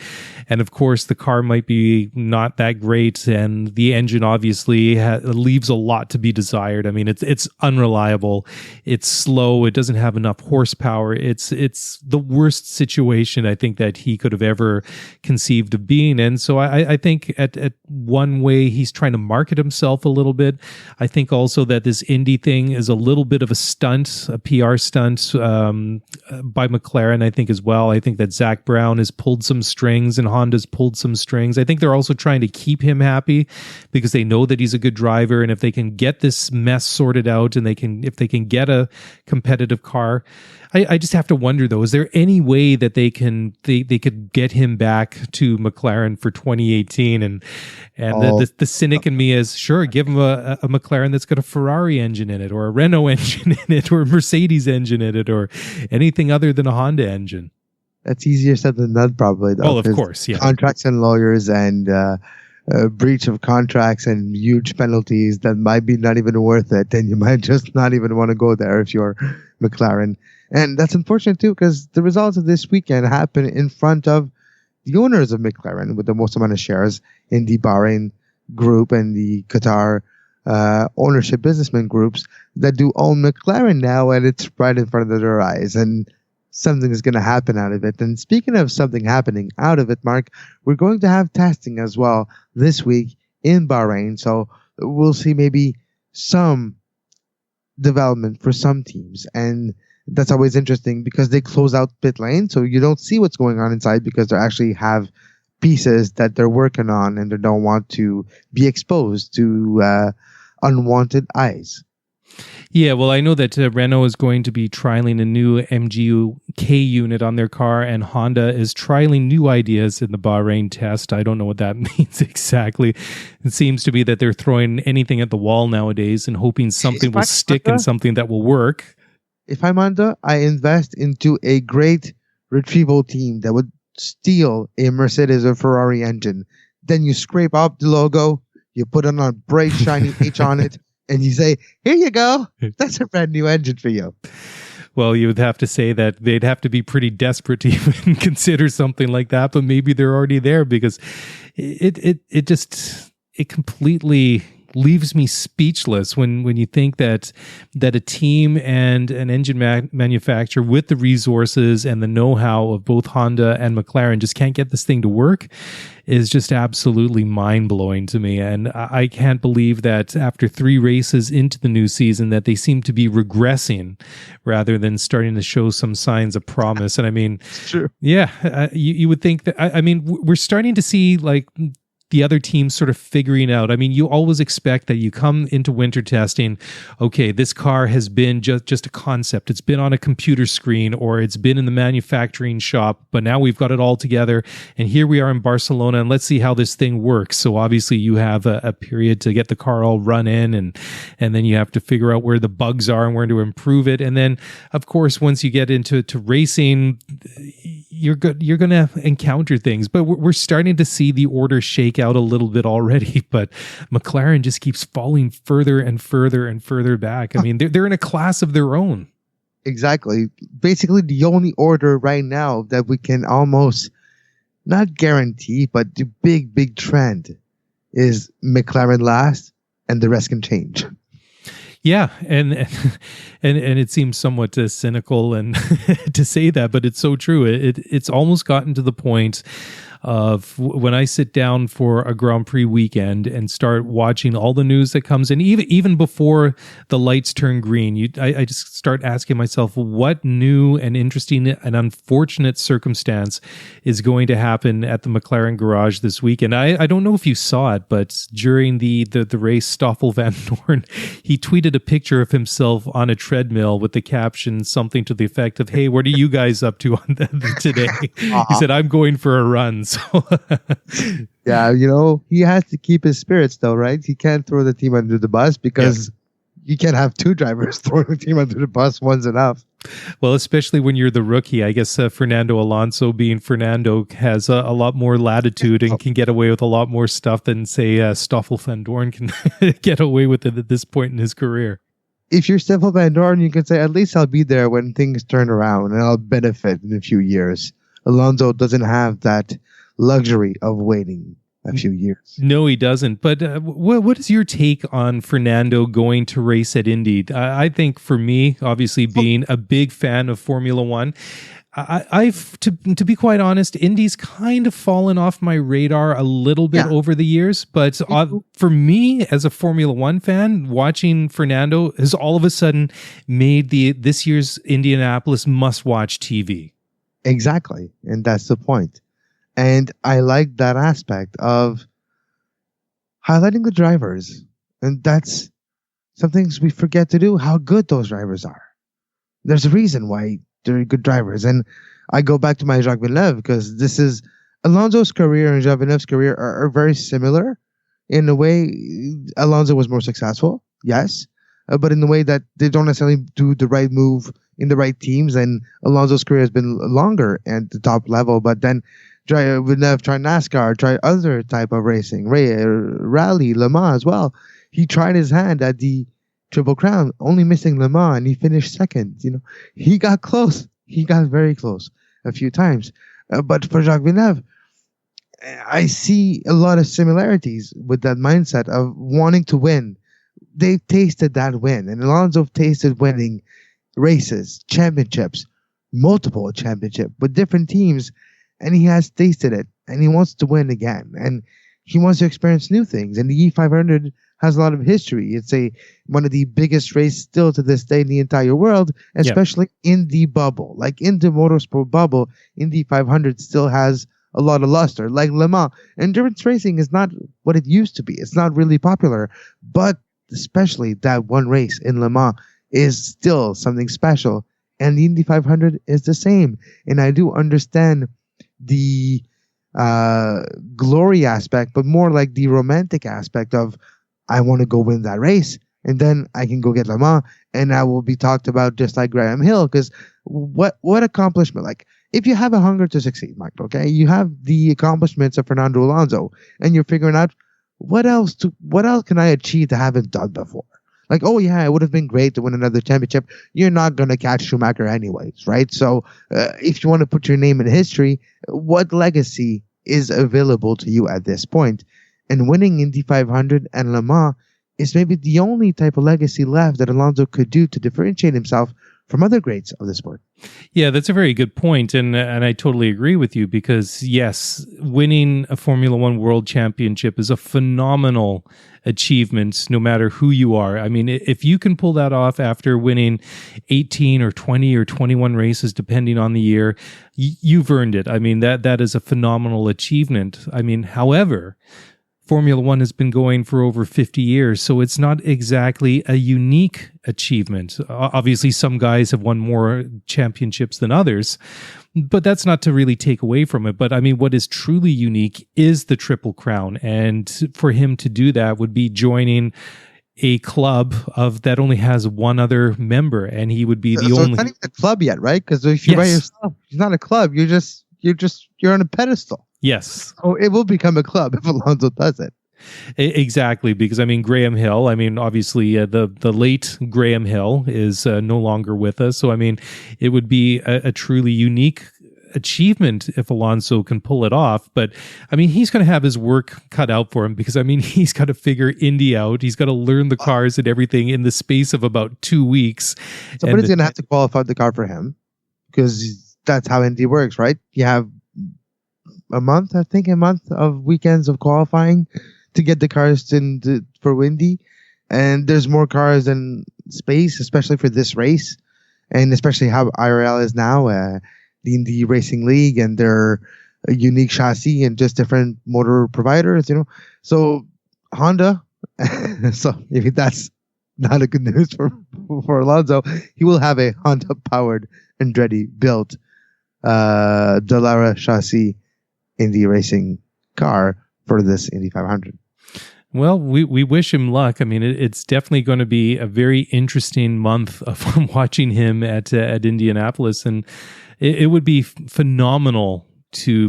And of course, the car might be not that great, and the engine obviously leaves a lot to be desired. I mean, it's unreliable, it's slow, it doesn't have enough horsepower. It's the worst situation I think that he could have ever conceived of being in. So I think at one way he's trying to market himself a little bit. I think also that this Indy thing is a little bit of a stunt, a PR stunt by McLaren, I think, as well. I think that Zach Brown has pulled some strings and Honda's pulled some strings. I think they're also trying to keep him happy because they know that he's a good driver, and if they can get this mess sorted out and if they can get a competitive car, I just have to wonder though, is there any way that they could get him back to McLaren for 2018? And the cynic in me is, sure, give him a McLaren that's got a Ferrari engine in it, or a Renault engine in it, or a Mercedes engine in it, or anything other than a Honda engine. That's easier said than done, probably, though. Well, of course, yeah. Contracts and lawyers and breach of contracts and huge penalties that might be not even worth it, and you might just not even want to go there if you're McLaren. And that's unfortunate too, because the results of this weekend happen in front of the owners of McLaren with the most amount of shares in the Bahrain group and the Qatar ownership businessman groups that do own McLaren now, and it's right in front of their eyes, and something is going to happen out of it. And speaking of something happening out of it, Mark, we're going to have testing as well this week in Bahrain, so we'll see maybe some development for some teams, and that's always interesting because they close out pit lane, so you don't see what's going on inside because they actually have pieces that they're working on and they don't want to be exposed to unwanted eyes. Yeah, well, I know that Renault is going to be trialing a new MGU-K unit on their car, and Honda is trialing new ideas in the Bahrain test. I don't know what that means exactly. It seems to be that they're throwing anything at the wall nowadays and hoping something will stick and something that will work. If I'm Honda, I invest into a great retrieval team that would steal a Mercedes or Ferrari engine. Then you scrape up the logo, you put on a bright shiny H on it, and you say, here you go. That's a brand new engine for you. Well, you would have to say that they'd have to be pretty desperate to even consider something like that, but maybe they're already there, because it completely leaves me speechless when you think that a team and an engine manufacturer with the resources and the know-how of both Honda and McLaren just can't get this thing to work is just absolutely mind-blowing to me. And I can't believe that after 3 races into the new season that they seem to be regressing rather than starting to show some signs of promise. And I mean, true. Yeah, you would think that, I mean, we're starting to see like the other teams sort of figuring out. I mean, you always expect that you come into winter testing, okay, this car has been just a concept. It's been on a computer screen or it's been in the manufacturing shop, but now we've got it all together. And here we are in Barcelona, and let's see how this thing works. So obviously you have a period to get the car all run in, and then you have to figure out where the bugs are and where to improve it. And then, of course, once you get into racing, you're going to encounter things. But we're starting to see the order shake out a little bit already, but McLaren just keeps falling further and further and further back. I mean, they're in a class of their own. Exactly. Basically, the only order right now that we can almost not guarantee, but the big trend is McLaren last, and the rest can change. Yeah, and it seems somewhat cynical and to say that, but it's so true. It's almost gotten to the point of when I sit down for a Grand Prix weekend and start watching all the news that comes in, even before the lights turn green, I just start asking myself, what new and interesting and unfortunate circumstance is going to happen at the McLaren garage this weekend? I don't know if you saw it, but during the race, Stoffel Van Dorn, he tweeted a picture of himself on a treadmill with the caption something to the effect of, "Hey, what are you guys up to on today?" He said, "I'm going for a run." So yeah, he has to keep his spirits though, right? He can't throw the team under the bus because you can't have two drivers throwing the team under the bus. One's enough. Well, especially when you're the rookie. I guess Fernando Alonso, being Fernando, has a lot more latitude and can get away with a lot more stuff than, say, Stoffel Van Dorn can get away with it at this point in his career. If you're Stoffel Van Dorn, you can say, at least I'll be there when things turn around and I'll benefit in a few years. Alonso doesn't have that luxury of waiting a few years. No, he doesn't. But what is your take on Fernando going to race at Indy? I think for me, obviously being a big fan of Formula One, I've to be quite honest, Indy's kind of fallen off my radar a little bit over the years. But for me, as a Formula One fan, watching Fernando has all of a sudden made this year's Indianapolis must-watch TV. Exactly, and that's the point. And I like that aspect of highlighting the drivers. And that's some things we forget to do, how good those drivers are. There's a reason why they're good drivers. And I go back to my Jacques Villeneuve because this is Alonso's career and Jacques Villeneuve's career are very similar in a way. Alonso was more successful, yes, but in the way that they don't necessarily do the right move in the right teams. And Alonso's career has been longer at the top level, but then Villeneuve tried NASCAR, tried other type of racing, rally, Le Mans as well. He tried his hand at the Triple Crown, only missing Le Mans, and he finished second. He got close. He got very close a few times. But for Jacques Villeneuve, I see a lot of similarities with that mindset of wanting to win. They've tasted that win, and Alonso tasted winning races, championships, multiple championships with different teams. And he has tasted it, and he wants to win again, and he wants to experience new things. And the E500 has a lot of history. It's one of the biggest races still to this day in the entire world, especially in the bubble. Like in the motorsport bubble, Indy 500 still has a lot of luster. Like Le Mans, endurance racing is not what it used to be. It's not really popular, but especially that one race in Le Mans is still something special. And the Indy 500 is the same. And I do understand the glory aspect, but more like the romantic aspect of I want to go win that race, and then I can go get Le Mans, and I will be talked about just like Graham Hill. Because what accomplishment? Like if you have a hunger to succeed, Mike, okay, you have the accomplishments of Fernando Alonso, and you're figuring out what else can I achieve that I haven't done before. Like, oh yeah, it would have been great to win another championship. You're not going to catch Schumacher anyways, right? So if you want to put your name in history, what legacy is available to you at this point? And winning Indy 500 and Le Mans is maybe the only type of legacy left that Alonso could do to differentiate himself from other greats of the sport. Yeah, that's a very good point, and I totally agree with you because, yes, winning a Formula One World Championship is a phenomenal achievement no matter who you are. I mean, if you can pull that off after winning 18 or 20 or 21 races, depending on the year, you've earned it. I mean, that is a phenomenal achievement. I mean, however, Formula One has been going for over 50 years, so it's not exactly a unique achievement. Obviously, some guys have won more championships than others, but that's not to really take away from it. But I mean, what is truly unique is the Triple Crown, and for him to do that would be joining a club that only has one other member, and he would be the only. It's not even a club yet, right? Because if you write yourself, it's not a club. You're on a pedestal. Yes. Oh, it will become a club if Alonso does it. Exactly, because I mean, Graham Hill, I mean, obviously the late Graham Hill is no longer with us. So, I mean, it would be a truly unique achievement if Alonso can pull it off. But I mean, he's going to have his work cut out for him, because I mean, he's got to figure Indy out. He's got to learn the cars and everything in the space of about 2 weeks. Somebody's going to have to qualify the car for him, because that's how Indy works, right? You have a month of weekends of qualifying to get the cars for Indy, and there's more cars than space, especially for this race, and especially how IRL is now, the Indy Racing League, and their unique chassis and just different motor providers, So Honda, so maybe that's not a good news for Alonso. He will have a Honda powered Andretti built Dallara chassis Indy Racing car for this Indy 500. Well, we wish him luck. I mean, it's definitely going to be a very interesting month of watching him at Indianapolis, and it would be phenomenal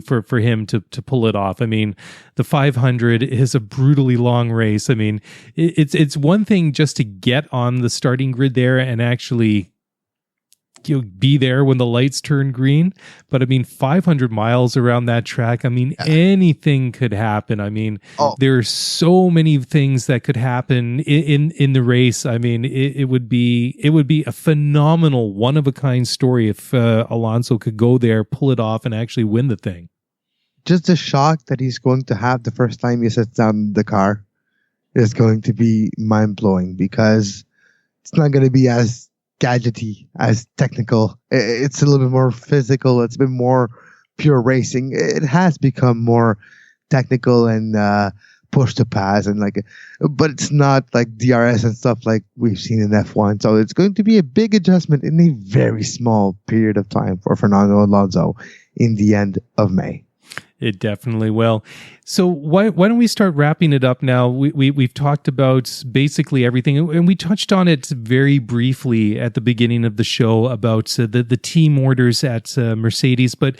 for him to pull it off. I mean, the 500 is a brutally long race. I mean, it's one thing just to get on the starting grid there and actually be there when the lights turn green, but I mean, 500 miles around that track, I mean, anything could happen. I mean, there are so many things that could happen in the race. I mean, it would be a phenomenal, one of a kind story if Alonso could go there, pull it off, and actually win the thing. Just the shock that he's going to have the first time he sits down in the car is going to be mind blowing, because it's not going to be as gadgety, as technical. It's a little bit more physical. It's been more pure racing. It has become more technical and push to pass, and but it's not like DRS and stuff like we've seen in F1. So it's going to be a big adjustment in a very small period of time for Fernando Alonso in the end of May. It definitely will. So why don't we start wrapping it up now? We've talked about basically everything, and we touched on it very briefly at the beginning of the show about the team orders at Mercedes. But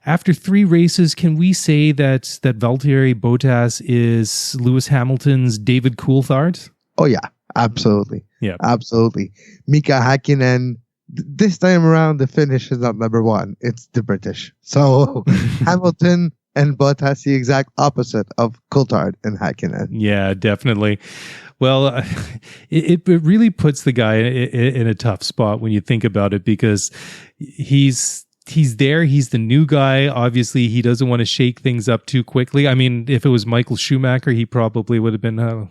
after 3 races, can we say that Valtteri Bottas is Lewis Hamilton's David Coulthard? Oh yeah, absolutely. Yeah, absolutely. Mika Häkkinen. This time around, the finish is not number 1; it's the British. So Hamilton and Bottas, the exact opposite of Coulthard and Häkkinen. Yeah, definitely. Well, it really puts the guy in a tough spot when you think about it, because he's there. He's the new guy. Obviously, he doesn't want to shake things up too quickly. I mean, if it was Michael Schumacher, he probably would have been, I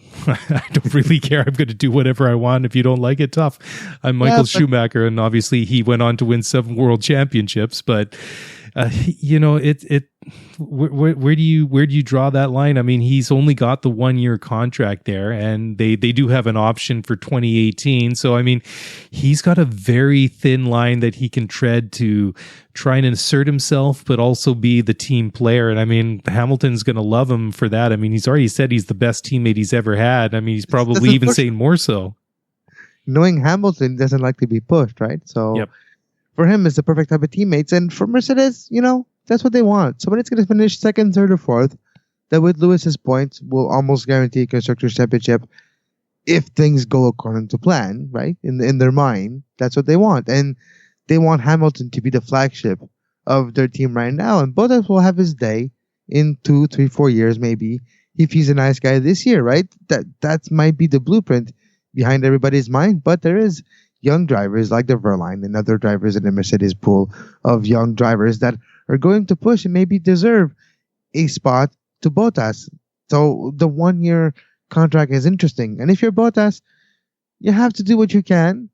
don't really care. I'm going to do whatever I want. If you don't like it, tough. I'm Michael Schumacher, and obviously he went on to win 7 world championships. But where do you draw that line? I mean, he's only got the 1-year contract there, and they do have an option for 2018. So, I mean, he's got a very thin line that he can tread to try and assert himself, but also be the team player. And I mean, Hamilton's going to love him for that. I mean, he's already said he's the best teammate he's ever had. I mean, he's probably even saying more so. Knowing Hamilton doesn't like to be pushed, right? So. Yep. For him, it's the perfect type of teammates. And for Mercedes, that's what they want. Somebody's going to finish 2nd, 3rd, or 4th. That with Lewis's points will almost guarantee a Constructors' Championship if things go according to plan, right? In their mind, that's what they want. And they want Hamilton to be the flagship of their team right now. And Bottas will have his day in 2, 3, 4 years, maybe, if he's a nice guy this year, right? That might be the blueprint behind everybody's mind. But there is young drivers like the Verline and other drivers in the Mercedes pool of young drivers that are going to push and maybe deserve a spot to Bottas. So the 1-year contract is interesting. And if you're Bottas, you have to do what you can,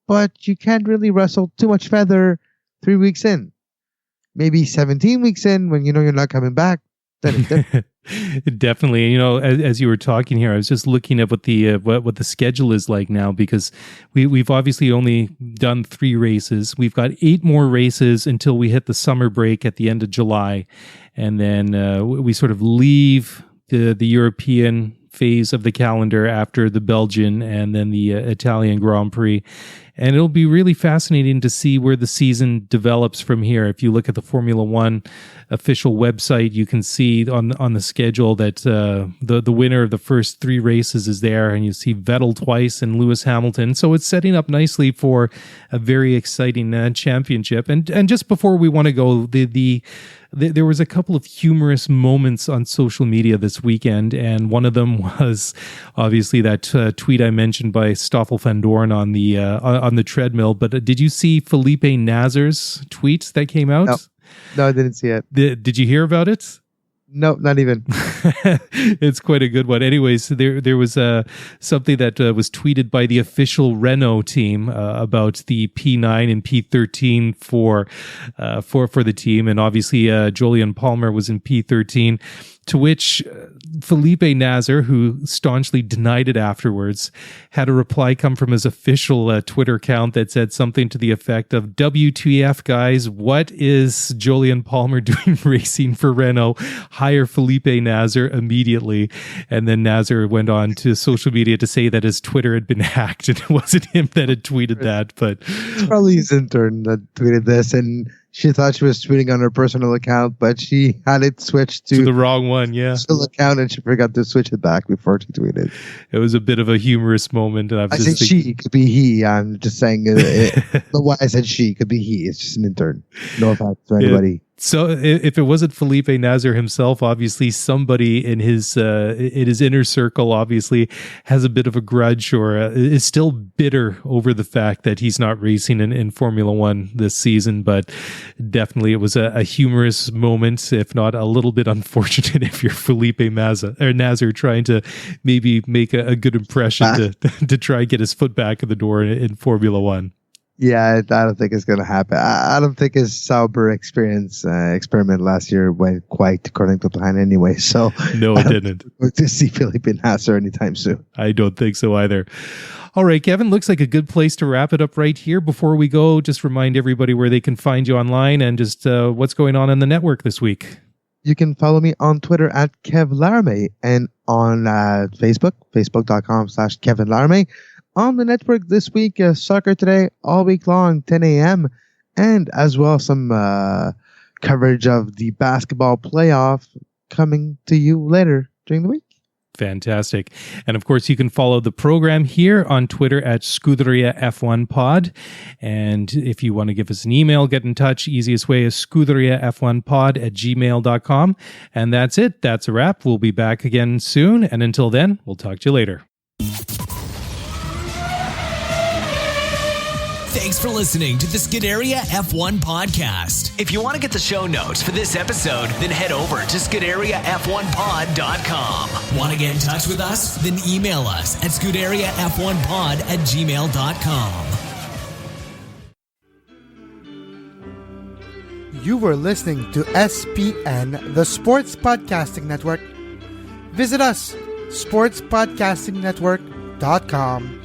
but you can't really wrestle too much feather 3 weeks in. Maybe 17 weeks in, when you know you're not coming back, Definitely. You know, as you were talking here, I was just looking at what the schedule is like now, because we've obviously only done 3 races. We've got 8 more races until we hit the summer break at the end of July, and then we sort of leave the European phase of the calendar after the Belgian and then the Italian Grand Prix. And it'll be really fascinating to see where the season develops from here. If you look at the Formula One official website, you can see on the schedule that the winner of the first 3 races is there, and you see Vettel twice and Lewis Hamilton. So it's setting up nicely for a very exciting championship. And just before we want to go, there was a couple of humorous moments on social media this weekend, and one of them was obviously that tweet I mentioned by Stoffel van Dorn on the treadmill. But did you see Felipe Nasr's tweet that came out? No, I didn't see it. Did you hear about it? No, not even. It's quite a good one. Anyways, there was something that was tweeted by the official Renault team about the P9 and P13 for the team, and obviously Jolyon Palmer was in P13. To which Felipe Nasr, who staunchly denied it afterwards, had a reply come from his official Twitter account that said something to the effect of, "WTF, guys, what is Jolyon Palmer doing racing for Renault? Hire Felipe Nasr immediately." And then Nasr went on to social media to say that his Twitter had been hacked and it wasn't him that had tweeted that. But it's probably his intern that tweeted this, and she thought she was tweeting on her personal account, but she had it switched to the wrong one, yeah. Personal account, and she forgot to switch it back before she tweeted. It was a bit of a humorous moment. And I said she, could be he. I'm just saying, why I said she, could be he. It's just an intern. No offense to anybody. So if it wasn't Felipe Nasr himself, obviously somebody in his inner circle obviously has a bit of a grudge or is still bitter over the fact that he's not racing in Formula One this season. But definitely it was a humorous moment, if not a little bit unfortunate if you're Felipe Nasr trying to maybe make a good impression to try and get his foot back in the door in Formula One. Yeah, I don't think it's going to happen. I don't think his Sauber experiment last year went quite according to plan anyway. So no, it didn't. To see Felipe Nasr anytime soon. I don't think so either. All right, Kevin, looks like a good place to wrap it up right here. Before we go, just remind everybody where they can find you online and just what's going on in the network this week. You can follow me on Twitter at Kev Laramée, and on Facebook, facebook.com/Kevin Laramée. On the network this week, Soccer Today all week long, 10 a.m. And as well, some coverage of the basketball playoff coming to you later during the week. Fantastic. And of course, you can follow the program here on Twitter at Scuderia F1 Pod. And if you want to give us an email, get in touch. Easiest way is scuderiaf1pod@gmail.com. And that's it. That's a wrap. We'll be back again soon. And until then, we'll talk to you later. Thanks for listening to the Scuderia F1 podcast. If you want to get the show notes for this episode, then head over to ScuderiaF1pod.com. Want to get in touch with us? Then email us at ScuderiaF1pod@gmail.com. You were listening to SPN, the Sports Podcasting Network. Visit us, sportspodcastingnetwork.com.